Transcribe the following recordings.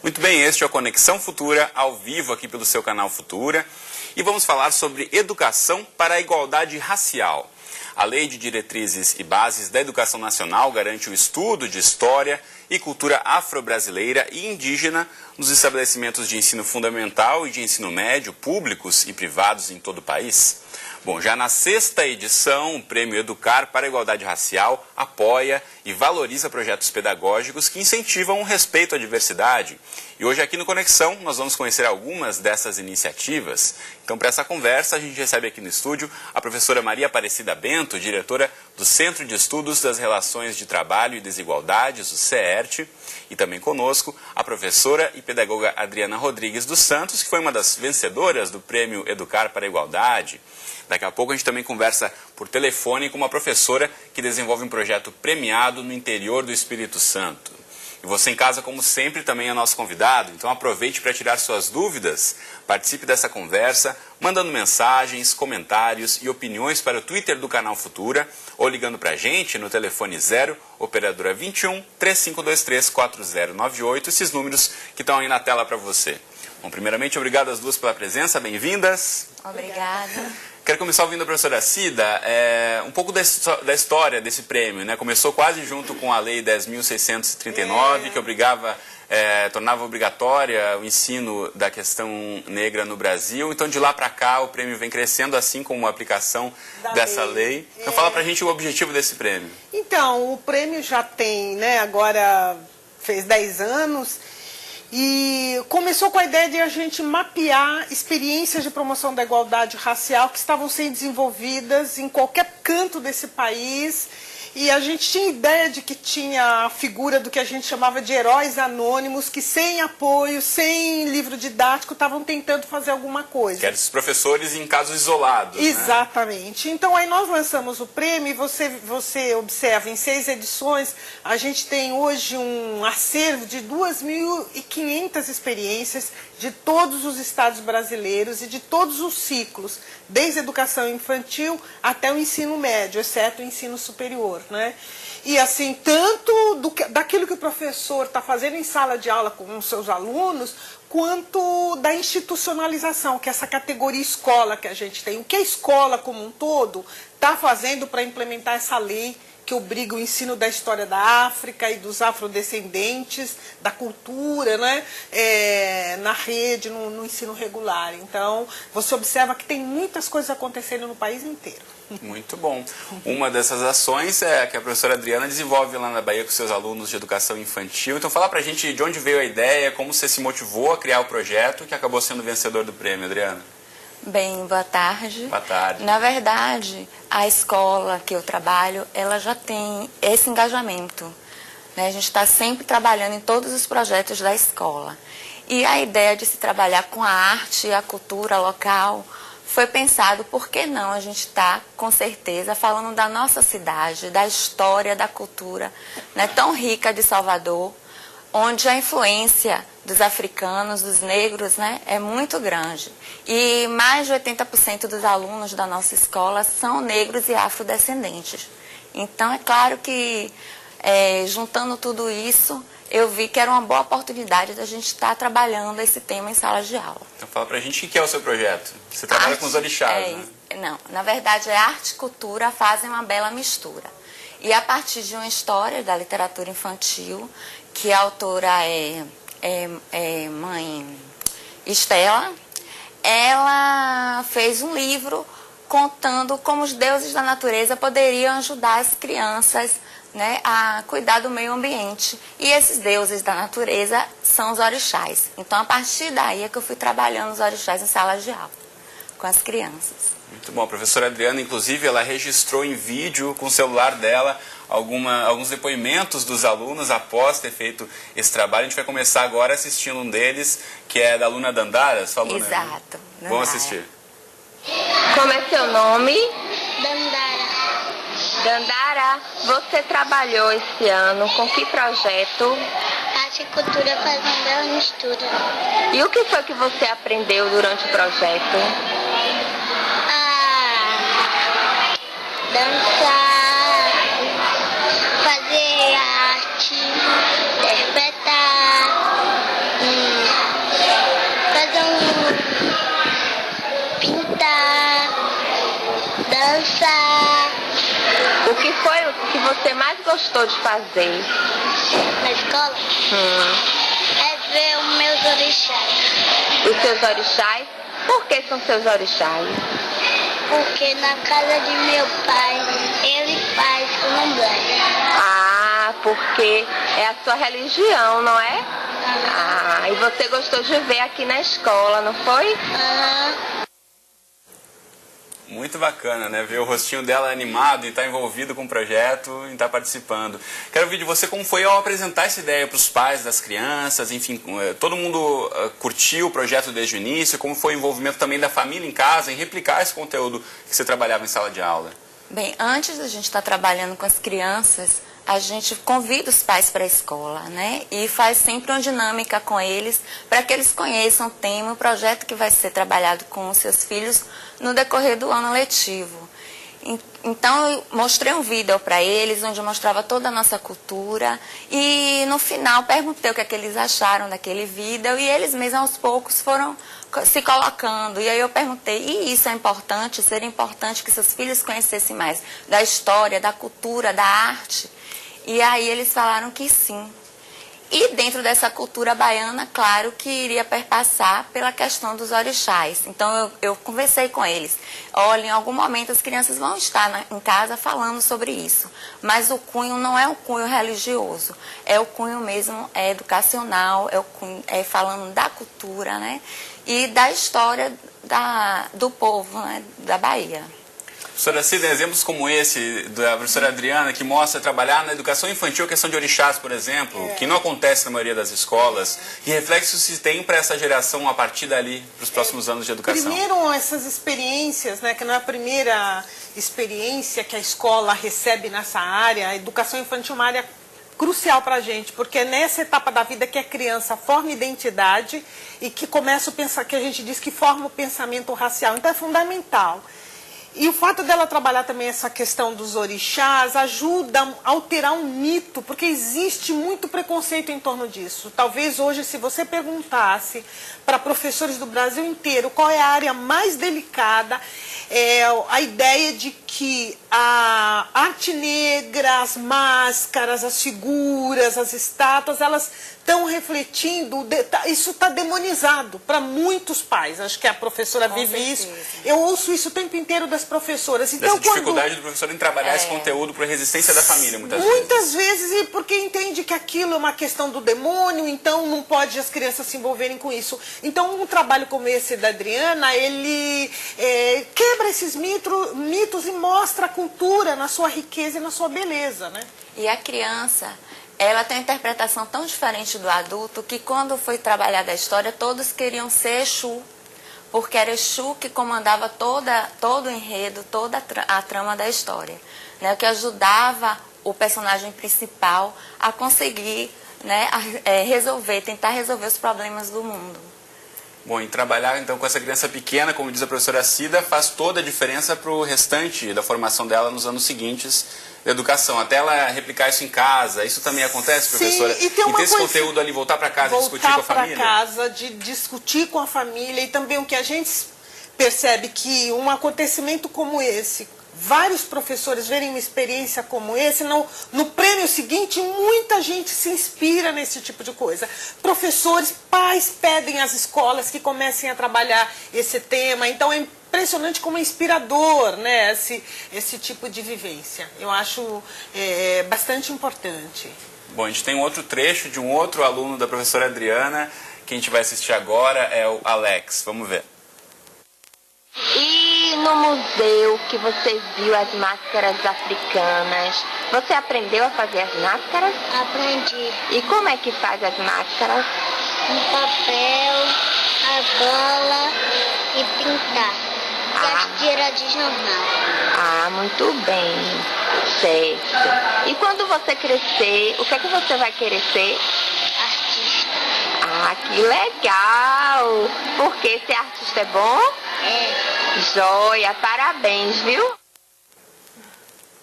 Muito bem, este é o Conexão Futura, ao vivo aqui pelo seu canal Futura. E vamos falar sobre educação para a igualdade racial. A Lei de Diretrizes e Bases da Educação Nacional garante o estudo de história e cultura afro-brasileira e indígena nos estabelecimentos de ensino fundamental e de ensino médio, públicos e privados em todo o país. Bom, já na 6ª edição, o Prêmio Educar para a Igualdade Racial apoia e valoriza projetos pedagógicos que incentivam o respeito à diversidade. E hoje aqui no Conexão nós vamos conhecer algumas dessas iniciativas. Então, para essa conversa, a gente recebe aqui no estúdio a professora Maria Aparecida Bento, diretora do Centro de Estudos das Relações de Trabalho e Desigualdades, o CERT, e também conosco a professora e pedagoga Adriana Rodrigues dos Santos, que foi uma das vencedoras do Prêmio Educar para a Igualdade. Daqui a pouco a gente também conversa por telefone com uma professora que desenvolve um projeto premiado no interior do Espírito Santo. E você em casa, como sempre, também é nosso convidado, então aproveite para tirar suas dúvidas, participe dessa conversa, mandando mensagens, comentários e opiniões para o Twitter do canal Futura ou ligando para a gente no telefone 0, operadora 21 3523 4098, esses números que estão aí na tela para você. Bom, primeiramente, obrigado às duas pela presença, bem-vindas. Obrigada. Quero começar ouvindo a professora Cida, um pouco da história desse prêmio, né? Começou quase junto com a Lei 10.639, que tornava obrigatória o ensino da questão negra no Brasil. Então, de lá para cá, o prêmio vem crescendo, assim como a aplicação dessa lei. Então, fala pra gente o objetivo desse prêmio. Então, o prêmio já tem, né, agora fez 10 anos. E começou com a ideia de a gente mapear experiências de promoção da igualdade racial que estavam sendo desenvolvidas em qualquer canto desse país. E a gente tinha ideia de que tinha a figura do que a gente chamava de heróis anônimos, que sem apoio, sem livro didático, estavam tentando fazer alguma coisa. Que eram esses professores em casos isolados. Exatamente. Né? Então, aí nós lançamos o prêmio e você observa, em 6 edições, a gente tem hoje um acervo de 2.500 experiências de todos os estados brasileiros e de todos os ciclos, desde a educação infantil até o ensino médio, exceto o ensino superior. Né? E assim, tanto daquilo que o professor está fazendo em sala de aula com os seus alunos, quanto da institucionalização, que é essa categoria escola que a gente tem. O que a escola como um todo está fazendo para implementar essa lei que obriga o ensino da história da África e dos afrodescendentes, da cultura, né, na rede, no ensino regular. Então, você observa que tem muitas coisas acontecendo no país inteiro. Muito bom. Uma dessas ações é a que a professora Adriana desenvolve lá na Bahia com seus alunos de educação infantil. Então, fala pra gente de onde veio a ideia, como você se motivou a criar o projeto que acabou sendo vencedor do prêmio, Adriana. Bem, boa tarde. Boa tarde. Na verdade, a escola que eu trabalho, ela já tem esse engajamento. Né? A gente está sempre trabalhando em todos os projetos da escola. E a ideia de se trabalhar com a arte e a cultura local foi pensado, por que não a gente está, com certeza, falando da nossa cidade, da história, da cultura, né, tão rica de Salvador, onde a influência dos africanos, dos negros, né, é muito grande. E mais de 80% dos alunos da nossa escola são negros e afrodescendentes. Então, é claro que, juntando tudo isso, eu vi que era uma boa oportunidade da gente estar trabalhando esse tema em sala de aula. Então, fala pra gente o que é o seu projeto. Você trabalha com os orixás, né? Não, na verdade, arte e cultura fazem uma bela mistura. E a partir de uma história da literatura infantil, que a autora é mãe Estela, ela fez um livro contando como os deuses da natureza poderiam ajudar as crianças, né, a cuidar do meio ambiente. E esses deuses da natureza são os orixás. Então, a partir daí é que eu fui trabalhando os orixás em sala de aula, com as crianças. Muito bom. A professora Adriana, inclusive, ela registrou em vídeo com o celular dela alguns depoimentos dos alunos após ter feito esse trabalho. A gente vai começar agora assistindo um deles, que é da aluna Dandara. Sua aluna, exato. Né? Vamos assistir. Como é seu nome? Dandara. Dandara, você trabalhou esse ano com que projeto? Arte e cultura faz uma bela mistura. E o que foi que você aprendeu durante o projeto? Dançar, fazer arte, interpretar, que você mais gostou de fazer? Na escola é ver os meus orixás. Os seus orixás? Por que são seus orixás? Porque na casa de meu pai, ele faz candomblé. Ah, porque é a sua religião, não é? Ah, e você gostou de ver aqui na escola, não foi? Muito bacana, né? Ver o rostinho dela animado e estar envolvido com o projeto e estar participando. Quero ouvir de você como foi ao apresentar essa ideia para os pais das crianças, enfim, todo mundo curtiu o projeto desde o início, como foi o envolvimento também da família em casa em replicar esse conteúdo que você trabalhava em sala de aula. Bem, antes da gente estar trabalhando com as crianças, a gente convida os pais para a escola, né? E faz sempre uma dinâmica com eles, para que eles conheçam o tema, o projeto que vai ser trabalhado com os seus filhos no decorrer do ano letivo. Então, eu mostrei um vídeo para eles, onde eu mostrava toda a nossa cultura, e no final perguntei o que é que eles acharam daquele vídeo, e eles mesmos aos poucos foram se colocando. E aí eu perguntei, e isso é importante? Seria importante que seus filhos conhecessem mais da história, da cultura, da arte? E aí eles falaram que sim. E dentro dessa cultura baiana, claro que iria perpassar pela questão dos orixás. Então eu conversei com eles. Olha, em algum momento as crianças vão estar em casa falando sobre isso. Mas o cunho não é um cunho religioso. É o cunho mesmo educacional, falando da cultura, né? E da história do povo, né? Da Bahia. Professora Cida, exemplos como esse da professora Adriana, que mostra trabalhar na educação infantil a questão de orixás, por exemplo, que não acontece na maioria das escolas, que reflexos se tem para essa geração a partir dali, para os próximos anos de educação? Primeiro, essas experiências, né, que não é a primeira experiência que a escola recebe nessa área. A educação infantil é uma área crucial para a gente, porque é nessa etapa da vida que a criança forma identidade e que começa o pensar, que a gente diz que forma o pensamento racial. Então é fundamental. E o fato dela trabalhar também essa questão dos orixás ajuda a alterar um mito, porque existe muito preconceito em torno disso. Talvez hoje, se você perguntasse para professores do Brasil inteiro qual é a área mais delicada, a ideia de que a arte negra, as máscaras, as figuras, as estátuas, elas estão refletindo, isso está demonizado para muitos pais. Acho que a professora vive isso. Eu ouço isso o tempo inteiro das professoras. Então, dessa dificuldade do professor em trabalhar esse conteúdo para a resistência da família, muitas vezes. Muitas vezes, e porque entende que aquilo é uma questão do demônio, então não pode as crianças se envolverem com isso. Então, um trabalho como esse da Adriana, ele quebra esses mitos e mostra a cultura na sua riqueza e na sua beleza, né? E a criança, ela tem uma interpretação tão diferente do adulto que quando foi trabalhada a história, todos queriam ser Exu, porque era Exu que comandava todo o enredo, toda a trama da história, né? O que ajudava o personagem principal a conseguir, né, tentar resolver os problemas do mundo. Bom, e trabalhar então com essa criança pequena, como diz a professora Cida, faz toda a diferença para o restante da formação dela nos anos seguintes da educação, até ela replicar isso em casa. Isso também acontece, professora? Sim, e ter esse conteúdo ali, voltar para casa e discutir com a família? Voltar para casa, de discutir com a família, e também o que a gente percebe que um acontecimento como esse, vários professores verem uma experiência como esse, no prêmio seguinte, muita gente se inspira nesse tipo de coisa. Professores, pais pedem às escolas que comecem a trabalhar esse tema, então é impressionante como é inspirador, né, esse tipo de vivência. Eu acho bastante importante. Bom, a gente tem um outro trecho de um outro aluno da professora Adriana, que a gente vai assistir agora, é o Alex. Vamos ver. E no museu que você viu as máscaras africanas, você aprendeu a fazer as máscaras? Aprendi. E como é que faz as máscaras? No papel, a bola e pintar. E as tiras de jornal. Ah, muito bem. Certo. E quando você crescer, o que é que você vai querer ser? Artista. Ah, que legal! Porque ser artista é bom? É. Joia, parabéns, viu?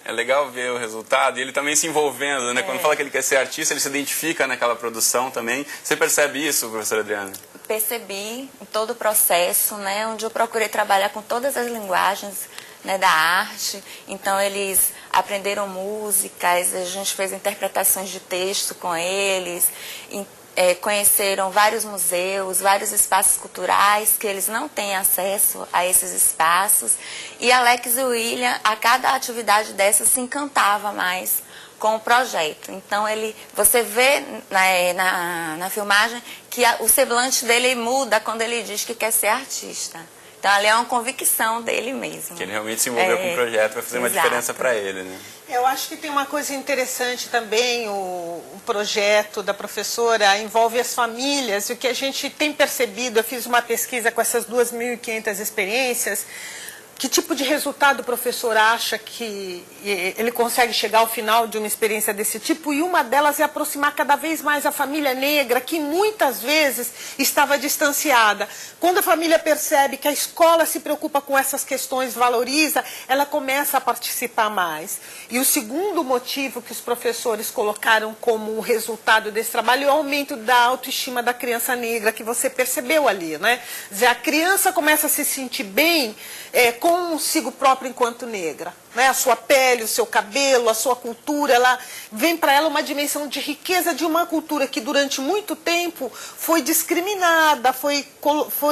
É legal ver o resultado e ele também se envolvendo, né? Quando fala que ele quer ser artista, ele se identifica naquela produção também. Você percebe isso, professora Adriana? Percebi em todo o processo, né? Onde eu procurei trabalhar com todas as linguagens, né, da arte. Então, aprenderam músicas, a gente fez interpretações de texto com eles, conheceram vários museus, vários espaços culturais que eles não têm acesso a esses espaços. E Alex e William, a cada atividade dessa, se encantava mais com o projeto. Então, você vê na filmagem que o semblante dele muda quando ele diz que quer ser artista. Então, ali é uma convicção dele mesmo. Que ele realmente se envolveu com o projeto, vai fazer uma diferença para ele, né? Eu acho que tem uma coisa interessante também, o projeto da professora envolve as famílias, e o que a gente tem percebido, eu fiz uma pesquisa com essas 2.500 experiências, que tipo de resultado o professor acha que ele consegue chegar ao final de uma experiência desse tipo? E uma delas é aproximar cada vez mais a família negra, que muitas vezes estava distanciada. Quando a família percebe que a escola se preocupa com essas questões, valoriza, ela começa a participar mais. E o segundo motivo que os professores colocaram como resultado desse trabalho é o aumento da autoestima da criança negra, que você percebeu ali, né? Quer dizer, a criança começa a se sentir bem consigo própria enquanto negra, né? A sua pele, o seu cabelo, a sua cultura, ela vem para ela uma dimensão de riqueza de uma cultura que durante muito tempo foi discriminada, foi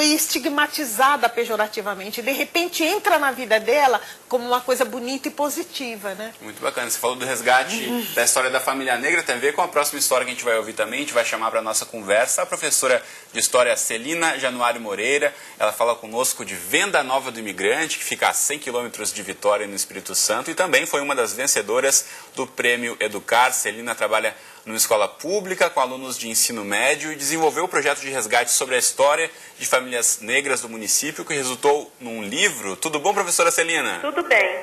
estigmatizada pejorativamente. De repente entra na vida dela como uma coisa bonita e positiva, né? Muito bacana. Você falou do resgate da história da família negra, tem a ver com a próxima história que a gente vai ouvir também. A gente vai chamar para a nossa conversa a professora de História Celina Januário Moreira. Ela fala conosco de Venda Nova do Imigrante, que fica a 100 quilômetros de Vitória, no Espírito Santo, e também foi uma das vencedoras do Prêmio Educar. Celina trabalha numa escola pública com alunos de ensino médio e desenvolveu o projeto de resgate sobre a história de famílias negras do município, que resultou num livro. Tudo bom, professora Celina? Tudo bem.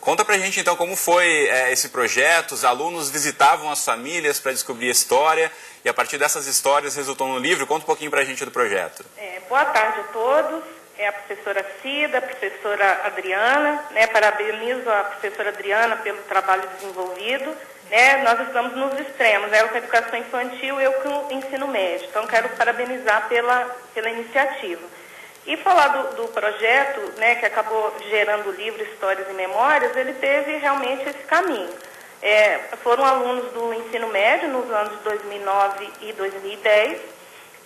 Conta pra gente então como foi esse projeto. Os alunos visitavam as famílias para descobrir a história e a partir dessas histórias resultou no livro. Conta um pouquinho pra gente do projeto. Boa tarde a todos. É a professora Cida, a professora Adriana, né? Parabenizo a professora Adriana pelo trabalho desenvolvido. Né? Nós estamos nos extremos, ela com a educação infantil, eu com o ensino médio. Então, quero parabenizar pela iniciativa. E falar do projeto, né, que acabou gerando o livro Histórias e Memórias, ele teve realmente esse caminho. Foram alunos do ensino médio nos anos de 2009 e 2010.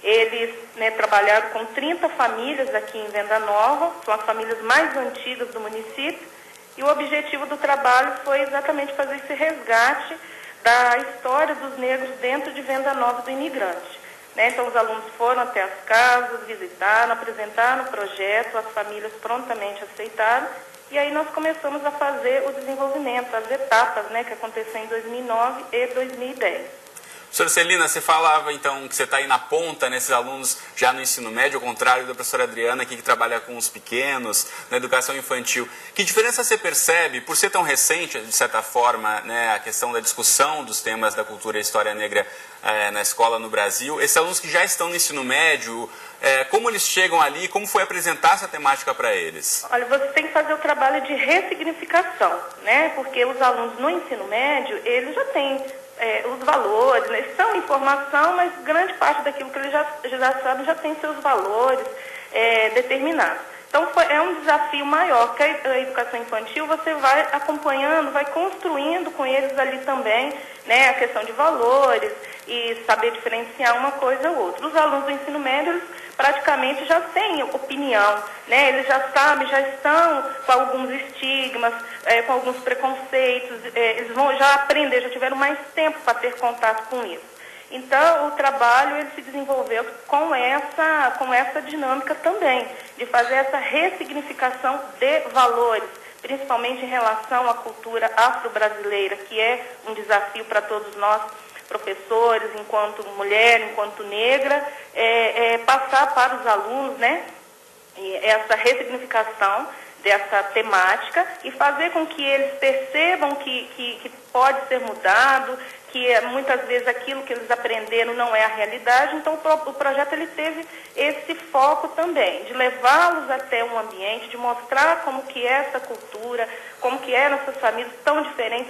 Eles, né, trabalharam com 30 famílias aqui em Venda Nova, são as famílias mais antigas do município, e o objetivo do trabalho foi exatamente fazer esse resgate da história dos negros dentro de Venda Nova do Imigrante. Né? Então, os alunos foram até as casas, visitaram, apresentaram o projeto, as famílias prontamente aceitaram, e aí nós começamos a fazer o desenvolvimento, as etapas, né, que aconteceu em 2009 e 2010. Professora Celina, você falava então que você está aí na ponta, nesses alunos já no ensino médio, ao contrário da professora Adriana aqui que trabalha com os pequenos, na educação infantil. Que diferença você percebe, por ser tão recente, de certa forma, né, a questão da discussão dos temas da cultura e história negra na escola no Brasil, esses alunos que já estão no ensino médio, como eles chegam ali, como foi apresentar essa temática para eles? Olha, você tem que fazer o trabalho de ressignificação, né, porque os alunos no ensino médio, eles já têm os valores, né? São informação, mas grande parte daquilo que eles já sabem já tem seus valores determinados. Então, é um desafio maior, que a educação infantil você vai acompanhando, vai construindo com eles ali também, né, a questão de valores e saber diferenciar uma coisa ou outra. Os alunos do ensino médio, eles praticamente já têm opinião, né, eles já sabem, já estão com alguns estigmas, com alguns preconceitos, eles vão já aprender, já tiveram mais tempo para ter contato com isso. Então, o trabalho ele se desenvolveu com essa dinâmica também, de fazer essa ressignificação de valores, principalmente em relação à cultura afro-brasileira, que é um desafio para todos nós, professores, enquanto mulher, enquanto negra, passar para os alunos, né, essa ressignificação dessa temática e fazer com que eles percebam que pode ser mudado, que muitas vezes aquilo que eles aprenderam não é a realidade. Então o projeto ele teve esse foco também, de levá-los até um ambiente, de mostrar como que é essa cultura, como que eram essas famílias tão diferentes.